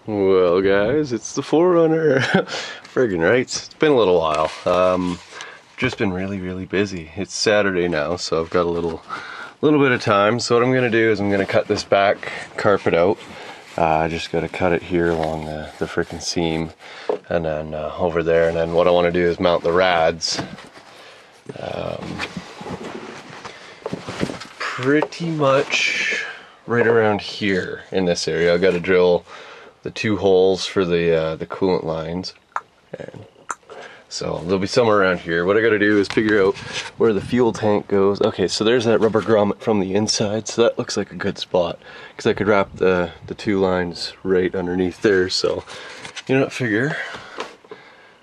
Well guys, it's the 4Runner. Friggin' right, it's been a little while. Just been really busy. It's Saturday now, so I've got a little bit of time. So what I'm gonna do is I'm gonna cut this back carpet out. I just gotta cut it here along the frickin' seam, and then over there, and then what I wanna do is mount the rads. Pretty much right around here in this area. I gotta drill the 2 holes for the coolant lines, and so they'll be somewhere around here. What I gotta do is figure out where the fuel tank goes. Okay, so there's that rubber grommet from the inside, so that looks like a good spot because I could wrap the 2 lines right underneath there. So you know what, figure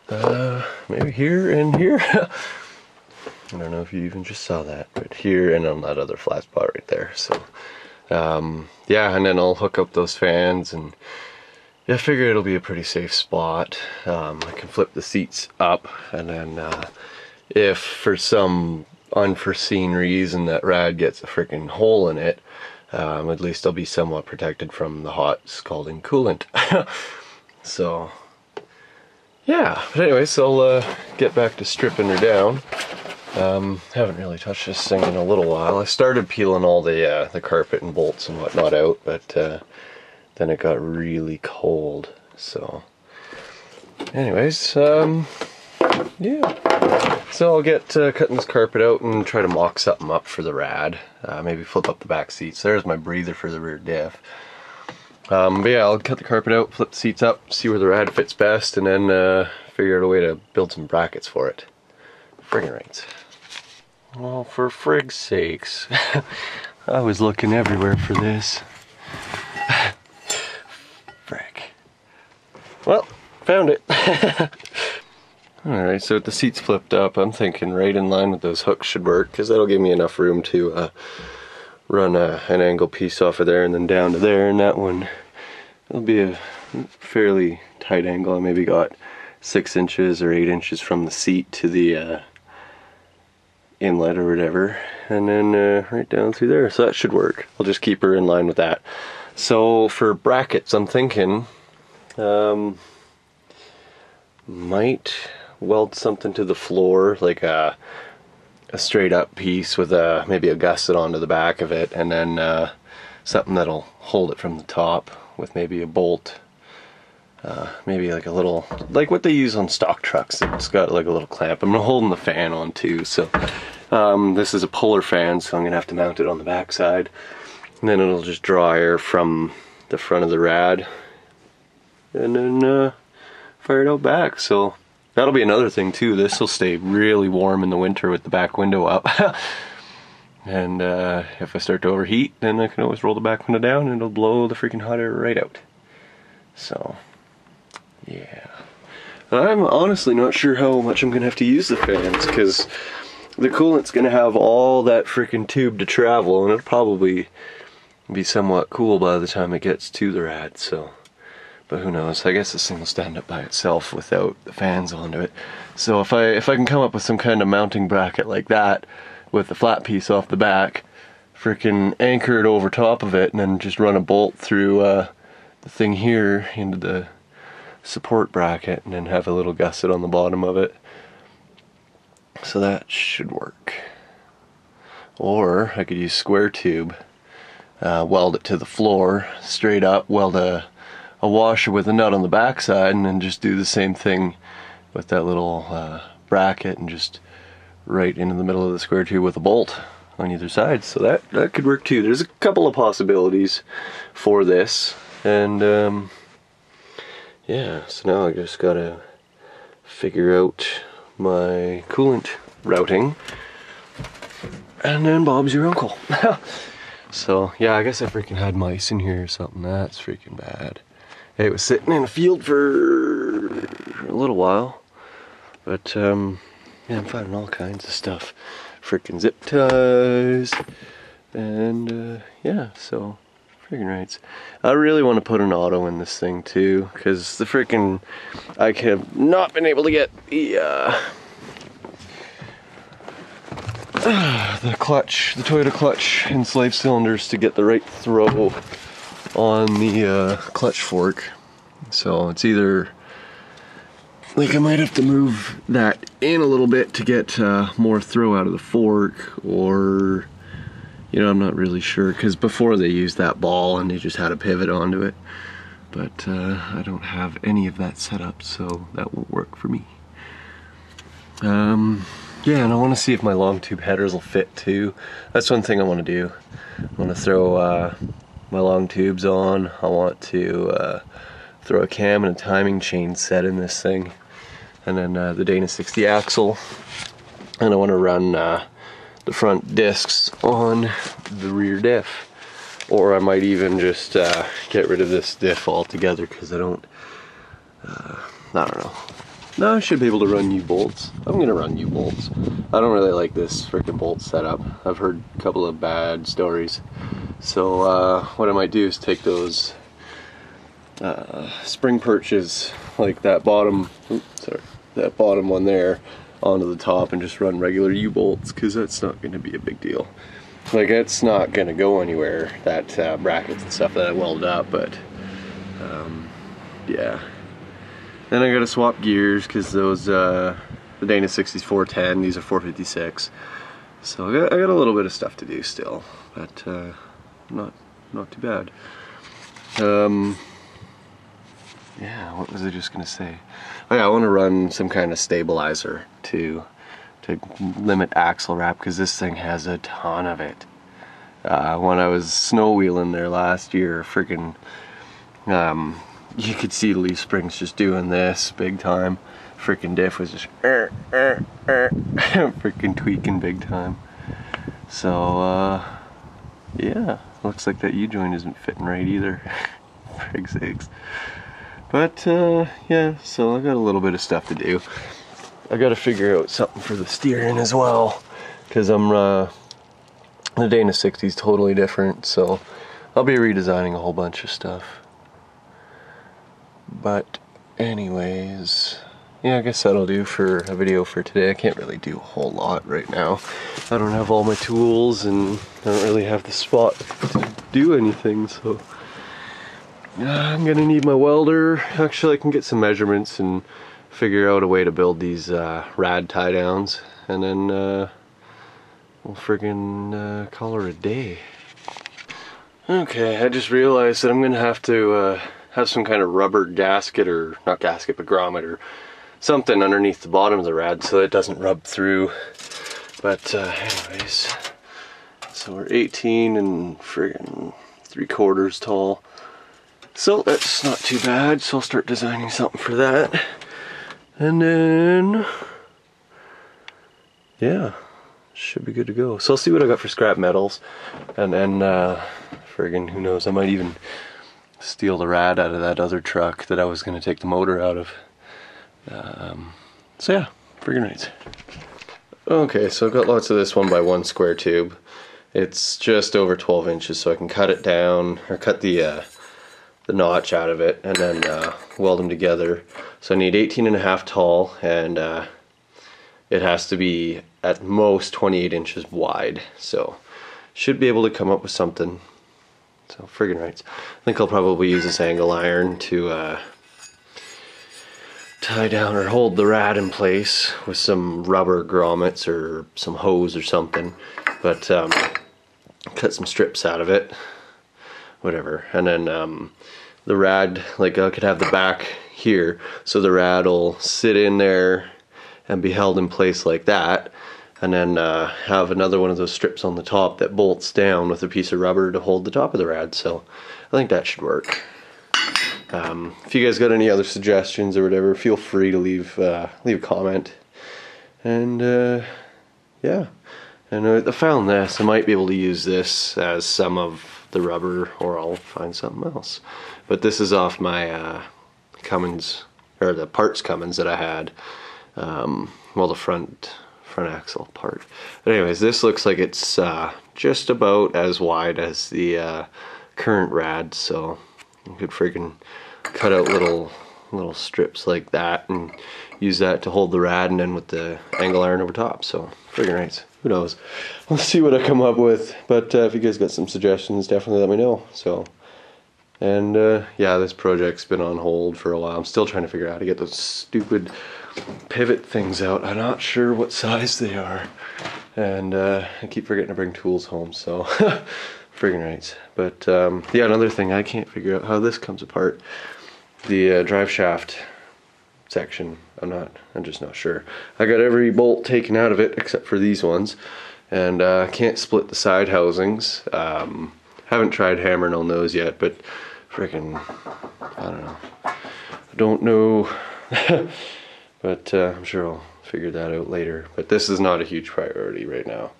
maybe here and here. I don't know if you even just saw that, but here and on that other flat spot right there. So yeah, and then I'll hook up those fans, and yeah, I figure it'll be a pretty safe spot. I can flip the seats up, and then if for some unforeseen reason that rad gets a freaking hole in it, at least I'll be somewhat protected from the hot scalding coolant. So yeah, but anyways, I'll get back to stripping her down. Haven't really touched this thing in a little while. I started peeling all the carpet and bolts and whatnot out, but then it got really cold. So anyways, yeah, so I'll get cutting this carpet out and try to mock something up for the rad. Maybe flip up the back seats. There's my breather for the rear diff. But yeah, I'll cut the carpet out, flip the seats up, see where the rad fits best, and then figure out a way to build some brackets for it. Friggin' right. Well, for frig's sakes, I was looking everywhere for this. Frick. Well, found it. Alright, so with the seats flipped up, I'm thinking right in line with those hooks should work, because that'll give me enough room to run an angle piece off of there and then down to there, and that one, it'll be a fairly tight angle. I maybe got 6 inches or 8 inches from the seat to the inlet or whatever, and then right down through there, so that should work. I'll just keep her in line with that. So for brackets, I'm thinking might weld something to the floor, like a straight up piece with maybe a gusset onto the back of it, and then something that'll hold it from the top with maybe a bolt, maybe like a little, like what they use on stock trucks. It's got like a little clamp. I'm holding the fan on too, so this is a puller fan, so I'm gonna have to mount it on the back side, and then it'll just draw air from the front of the rad and then fire it out back. So that'll be another thing too. This will stay really warm in the winter with the back window up. And if I start to overheat, then I can always roll the back window down and it'll blow the freaking hot air right out. So yeah, I'm honestly not sure how much I'm gonna have to use the fans, because the coolant's gonna have all that freaking tube to travel, and it'll probably be somewhat cool by the time it gets to the rad. So, but who knows? I guess this thing will stand up by itself without the fans onto it. So if I can come up with some kind of mounting bracket like that with the flat piece off the back, freaking anchor it over top of it, and then just run a bolt through the thing here into the support bracket, and then have a little gusset on the bottom of it. So that should work. Or I could use square tube, weld it to the floor straight up, weld a washer with a nut on the back side, and then just do the same thing with that little bracket, and just right into the middle of the square tube with a bolt on either side. So that could work too. There's a couple of possibilities for this, and yeah, so now I just gotta figure out my coolant routing, and then Bob's your uncle. So yeah, I guess I freaking had mice in here or something. That's freaking bad. It was sitting in a field for a little while, but yeah, I'm finding all kinds of stuff. Freaking zip ties, and yeah, so freaking rights. I really want to put an auto in this thing too, because the freaking, I have not been able to get the clutch, the Toyota clutch and slave cylinders to get the right throw on the clutch fork. So it's either like I might have to move that in a little bit to get more throw out of the fork, or you know, I'm not really sure, because before they used that ball and they just had a pivot onto it, but I don't have any of that set up, so that won't work for me. Yeah, and I want to see if my long tube headers will fit too. That's one thing I want to do. I want to throw my long tubes on. I want to throw a cam and a timing chain set in this thing, and then the Dana 60 axle, and I want to run the front discs on the rear diff, or I might even just get rid of this diff altogether, because I don't know. No, I should be able to run U-bolts. I'm gonna run U-bolts. I don't really like this freaking bolt setup. I've heard a couple of bad stories. So what I might do is take those spring perches, like that bottom, that bottom one there, onto the top, and just run regular U-bolts, because that's not going to be a big deal. Like, it's not going to go anywhere, that brackets and stuff that I welded up, but yeah. Then I gotta swap gears, because those the Dana 60's 410, these are 456. So I got a little bit of stuff to do still, but not too bad. Yeah, what was I just gonna say? Oh yeah, I want to run some kind of stabilizer to limit axle wrap, because this thing has a ton of it. When I was snow wheeling there last year, freaking you could see the leaf springs just doing this big time. Freaking diff was just freaking tweaking big time. So yeah, looks like that U-joint isn't fitting right either. Frig's sakes. But yeah, so I got a little bit of stuff to do. I got to figure out something for the steering as well, because the Dana 60 is totally different, so I'll be redesigning a whole bunch of stuff. But anyways, yeah, I guess that'll do for a video for today. I can't really do a whole lot right now. I don't have all my tools, and I don't really have the spot to do anything, so I'm gonna need my welder. Actually, I can get some measurements and figure out a way to build these rad tie downs, and then we'll friggin' call her a day. Okay, I just realized that I'm gonna have to have some kind of rubber gasket, or not gasket, but grommet or something underneath the bottom of the rad so it doesn't rub through. But anyways, so we're 18 and friggin' 3/4 tall. So that's not too bad, so I'll start designing something for that. And then, yeah, should be good to go. So I'll see what I got for scrap metals, and then friggin' who knows, I might even steal the rad out of that other truck that I was going to take the motor out of. So yeah, friggin' right. Okay, so I've got lots of this 1x1 square tube. It's just over 12 inches, so I can cut it down, or cut the notch out of it, and then weld them together. So I need 18.5 tall, and it has to be at most 28 inches wide. So should be able to come up with something. So friggin' rights. I think I'll probably use this angle iron to tie down or hold the rad in place with some rubber grommets or some hose or something. But cut some strips out of it, whatever, and then the rad, like I could have the back here, so the rad will sit in there and be held in place like that, and then have another one of those strips on the top that bolts down with a piece of rubber to hold the top of the rad. So I think that should work. If you guys got any other suggestions or whatever, feel free to leave a comment. And yeah, and I found this. I might be able to use this as some of the rubber, or I'll find something else. But this is off my Cummins, or the parts Cummins that I had. Well, the front axle part. But anyways, this looks like it's just about as wide as the current rad, so you could freaking cut out little strips like that and use that to hold the rad, and then with the angle iron over top. So friggin' right, who knows, let's see what I come up with. But if you guys got some suggestions, definitely let me know. So And yeah, this project's been on hold for a while. I'm still trying to figure out how to get those stupid pivot things out. I'm not sure what size they are. And I keep forgetting to bring tools home, so friggin' rights. But yeah, another thing, I can't figure out how this comes apart. The drive shaft section, I'm just not sure. I got every bolt taken out of it except for these ones, and can't split the side housings. Haven't tried hammering on those yet, but freaking, I don't know. I don't know, but I'm sure I'll figure that out later. But this is not a huge priority right now.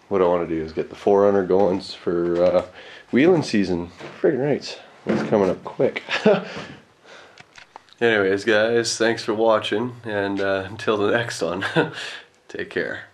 What I want to do is get the 4Runner going for wheeling season. Friggin' rights, it's coming up quick. Anyways, guys, thanks for watching, and until the next one, take care.